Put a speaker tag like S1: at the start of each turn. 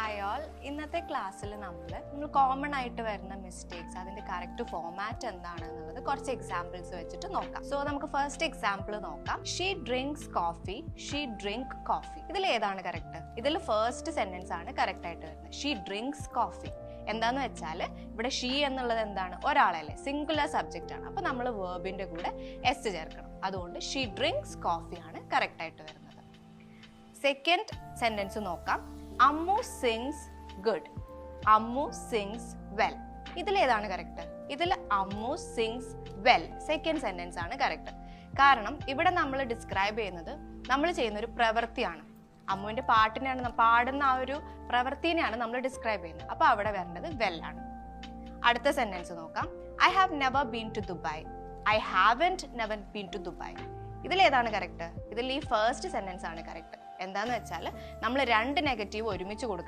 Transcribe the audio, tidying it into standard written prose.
S1: Hi all. ഇന്നത്തെ ക്ലാസ്സിൽ നമ്മൾ കോമൺ ആയിട്ട് വരുന്ന മിസ്റ്റേക്സ്, അതിന്റെ കറക്റ്റ് ഫോമാറ്റ് എന്താണെന്നുള്ളത് കുറച്ച് എക്സാമ്പിൾസ് വെച്ചിട്ട് നോക്കാം. സോ നമുക്ക് ഫസ്റ്റ് എക്സാമ്പിൾ നോക്കാം. She drinks coffee, she drink coffee. ഇതിൽ ഏതാണ് കറക്റ്റ്? ഇതിൽ ഫസ്റ്റ് സെന്റൻസ് ആണ് കറക്റ്റ് ആയിട്ട് വരുന്നത്. She drinks coffee. എന്താന്ന് വെച്ചാൽ ഇവിടെ ഷീ എന്നുള്ളത് എന്താണ്? ഒരാളല്ലേ, സിംഗുലർ സബ്ജക്റ്റ് ആണ്. അപ്പൊ നമ്മൾ വേർബിന്റെ കൂടെ എസ് ചേർക്കണം. അതുകൊണ്ട് ഷീ ഡ്രിങ്ക്സ് കോഫി ആണ് കറക്റ്റ് ആയിട്ട് വരുന്നത്. സെക്കൻഡ് സെന്റൻസ് നോക്കാം. Ammu sings good, Ammu sings well. ഇതിലേതാണ് കറക്റ്റ്? ഇതിൽ Ammu sings well second sentence ആണ് കറക്റ്റ്. കാരണം ഇവിടെ നമ്മൾ ഡിസ്ക്രൈബ് ചെയ്യുന്നത് നമ്മൾ ചെയ്യുന്ന ഒരു പ്രവൃത്തിയാണ്. അമ്മുവിന്റെ പാട്ടിനെയാണ്, പാടുന്ന ആ ഒരു പ്രവൃത്തിനെയാണ് നമ്മൾ ഡിസ്ക്രൈബ് ചെയ്യുന്നത്. അപ്പൊ അവിടെ വരേണ്ടത് വെൽ ആണ്. അടുത്ത സെന്റൻസ് നോക്കാം. I have never been to Dubai, I haven't never been to Dubai. ഇതിലേതാണ് കറക്റ്റ്? ഇതിൽ ഈ ഫസ്റ്റ് സെന്റൻസ് ആണ് കറക്റ്റ്. എന്താന്ന് വെച്ചാൽ നമ്മൾ രണ്ട് നെഗറ്റീവ് ഒരുമിച്ച് കൊടുക്കുക.